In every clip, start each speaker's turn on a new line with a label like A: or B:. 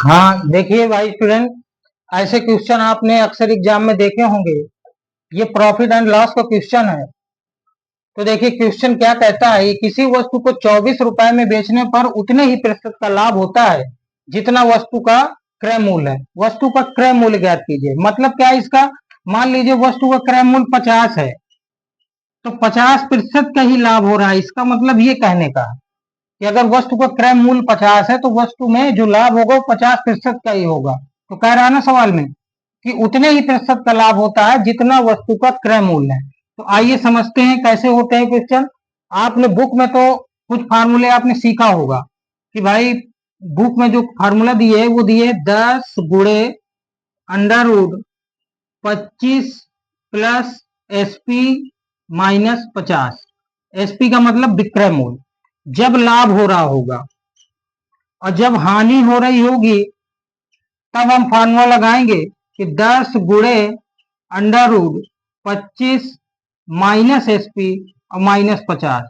A: हाँ देखिए भाई स्टूडेंट, ऐसे क्वेश्चन आपने अक्सर एग्जाम में देखे होंगे। ये प्रॉफिट एंड लॉस का क्वेश्चन है। तो देखिए क्वेश्चन क्या कहता है, किसी वस्तु को 24 रुपए में बेचने पर उतने ही प्रतिशत का लाभ होता है जितना वस्तु का क्रय मूल्य है। वस्तु का क्रय मूल्य ज्ञात कीजिए। मतलब क्या है इसका? मान लीजिए वस्तु का क्रय मूल्य 50 है, तो 50% का ही लाभ हो रहा है। इसका मतलब ये कहने का है कि अगर वस्तु का क्रय मूल्य 50 है तो वस्तु में जो लाभ होगा वो 50% का ही होगा। तो कह रहा है ना सवाल में कि उतने ही प्रतिशत का लाभ होता है जितना वस्तु का क्रय मूल्य है। तो आइए समझते हैं कैसे होते हैं क्वेश्चन। आपने बुक में तो कुछ फार्मूले आपने सीखा होगा कि भाई बुक में जो फार्मूला दिए है वो दिए 10 गुणे under root 25 plus SP minus 50। SP का मतलब विक्रय मूल्य जब लाभ हो रहा होगा और जब हानि हो रही होगी तब हम फार्मूला लगाएंगे कि 10 गुणे अंडर रूट 25 माइनस एसपी और माइनस 50।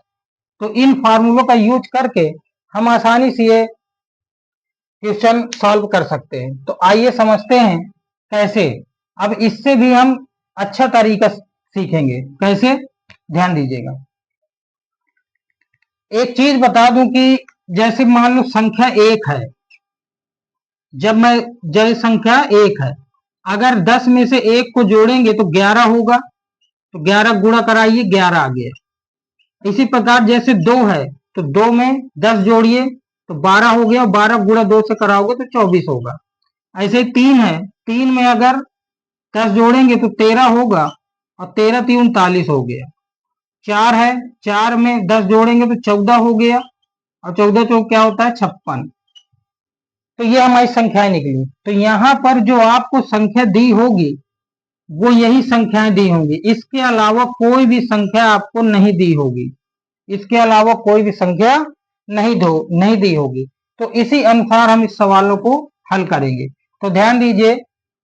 A: तो इन फार्मूलों का यूज करके हम आसानी से ये क्वेश्चन सॉल्व कर सकते हैं। तो आइए समझते हैं कैसे। अब इससे भी हम अच्छा तरीका सीखेंगे कैसे, ध्यान दीजिएगा। एक चीज बता दूं कि जैसे मान लो संख्या 1 है, जब संख्या 1 है, अगर 10 में से 1 को जोड़ेंगे तो 11 होगा। तो 11 गुणा कराइए, 11 आ गया। इसी प्रकार जैसे 2 है तो 2 में 10 जोड़िए तो 12 हो गया, और 12 गुणा 2 से कराओगे तो 24 होगा। ऐसे ही 3 है, 3 में अगर 10 जोड़ेंगे तो 13 होगा, और 13 3 39 हो गया। 4 है, 4 में 10 जोड़ेंगे तो 14 हो गया, और 14 चौक क्या होता है 56। तो ये हमारी संख्याएं निकली। तो यहां पर जो आपको संख्या दी होगी वो यही संख्याएं दी होंगी, इसके अलावा कोई भी संख्या आपको नहीं दी होगी। इसके अलावा कोई भी संख्या नहीं दी होगी। तो इसी अनुसार हम इस सवालों को हल करेंगे। तो ध्यान दीजिए,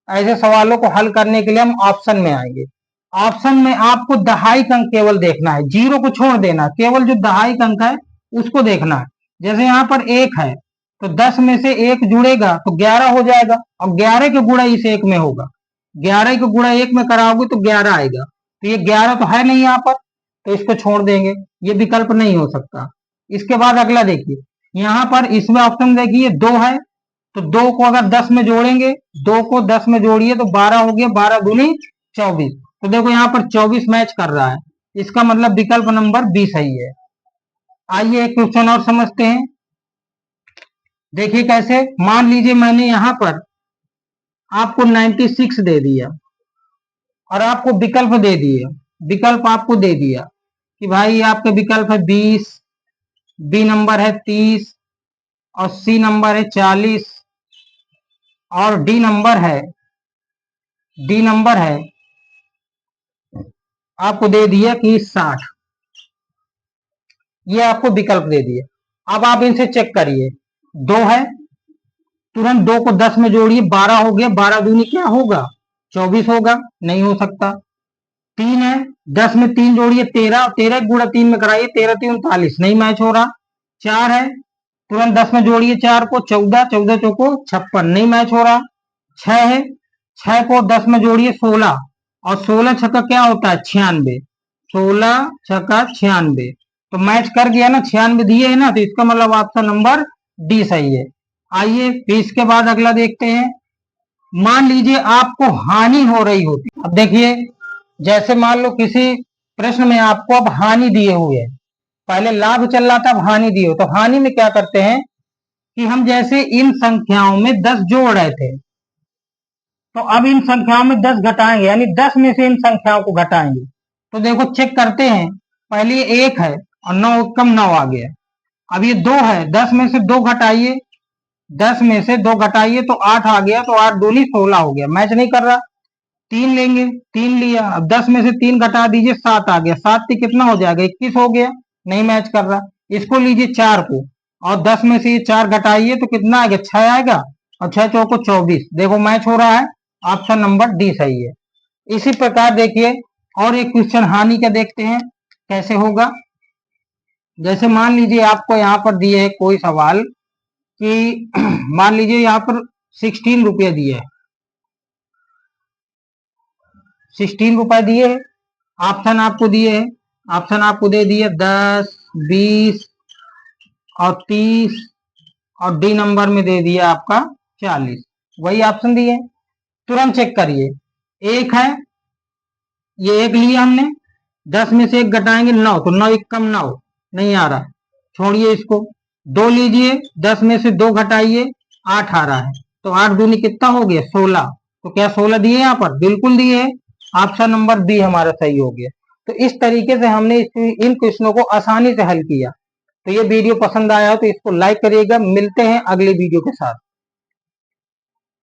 A: ऐसे सवालों को हल करने के लिए हम ऑप्शन में आएंगे। ऑप्शन में आपको दहाई अंक केवल देखना है, जीरो को छोड़ देना, केवल जो दहाई अंक है उसको देखना है। जैसे यहाँ पर 1 है तो 10 में से 1 जुड़ेगा तो 11 हो जाएगा, और 11 के गुणा इस 1 में होगा। 11 के गुणा 1 में कराओगे तो 11 आएगा। तो ये 11 तो है नहीं यहाँ पर, तो इसको छोड़ देंगे, ये विकल्प नहीं हो सकता। इसके बाद अगला देखिए, यहाँ पर इसमें ऑप्शन देखिए 2 है, तो 2 को अगर 10 में जोड़ेंगे, 2 को 10 में जोड़िए तो 12 हो गया, 12 दूनी 24। तो देखो यहाँ पर 24 मैच कर रहा है, इसका मतलब विकल्प नंबर बी सही है। आइए एक क्वेश्चन और समझते हैं। देखिए कैसे, मान लीजिए मैंने यहाँ पर आपको 96 दे दिया और आपको विकल्प दे दिए, विकल्प आपको दे दिया कि भाई आपके विकल्प है 20, बी नंबर है 30, और सी नंबर है 40, और डी नंबर है आपको दे दिया कि 60। ये आपको विकल्प दे दिए। अब आप इनसे चेक करिए, 2 है, तुरंत 2 को 10 में जोड़िए, 12 हो गया, 12 दूनी क्या होगा 24 होगा, नहीं हो सकता। 3 है, 10 में 3 जोड़िए 13, 13 गुणा 3 में कराइए, 13 3 39, नहीं मैच हो रहा। 4 है, तुरंत 10 में जोड़िए 4 को, 14, 14 चौको 56, नहीं मैच हो रहा। 6 है, 6 को 10 में जोड़िए 16, और 16 छक्का क्या होता है 96, 16 छक्का 96, तो मैच कर गया ना, 96 दिए है ना, तो इसका मतलब ऑप्शन नंबर डी सही है। आइए फिर इसके बाद अगला देखते हैं। मान लीजिए आपको हानि हो रही होती, अब देखिए जैसे मान लो किसी प्रश्न में आपको अब हानि दिए हुए है, पहले लाभ चल रहा था अब हानि दिए हो, तो हानि में क्या करते हैं कि हम जैसे इन संख्याओं में 10 जोड़ रहे थे, तो अब इन संख्याओं में 10 घटाएंगे, यानी 10 में से इन संख्याओं को घटाएंगे। तो देखो चेक करते हैं, पहले ये 1 है और 9 कम 9 आ गया। अब ये 2 है, 10 में से 2 घटाइए, 10 में से 2 घटाइए तो 8 आ गया, तो 8 दूनी 16 हो गया, मैच नहीं कर रहा। 3 लेंगे, 3 लिया, अब 10 में से 3 घटा दीजिए, 7 आ गया, 7 से कितना हो जाएगा 21 हो गया, नहीं मैच कर रहा। इसको लीजिए 4 को, और 10 में से ये 4 घटाइए तो कितना आएगा 6 आएगा, और 6 चौको 24, देखो मैच हो रहा है, ऑप्शन नंबर डी सही है। इसी प्रकार देखिए और एक क्वेश्चन हानि का देखते हैं कैसे होगा। जैसे मान लीजिए आपको यहाँ पर दिए है कोई सवाल कि मान लीजिए यहाँ पर 16 रुपये दिए है, 16 रुपए दिए है। ऑप्शन आपको दिए है, ऑप्शन आपको दे दिए 10, 20 और 30 और डी नंबर में दे दिया आपका 40। वही ऑप्शन दिए, तुरंत चेक करिए। एक है, ये एक लिया हमने, 10 में से एक घटाएंगे 9, तो 9 एक कम 9, नहीं आ रहा, छोड़िए इसको। 2 लीजिए, 10 में से 2 घटाइए, 8 आ रहा है, तो 8 दूनी कितना हो गया 16। तो क्या 16 दिए यहाँ पर? बिल्कुल दिए है। ऑप्शन नंबर बी हमारा सही हो गया। तो इस तरीके से हमने इन क्वेश्चनों को आसानी से हल किया। तो ये वीडियो पसंद आया हो तो इसको लाइक करिएगा। मिलते हैं अगले वीडियो के साथ।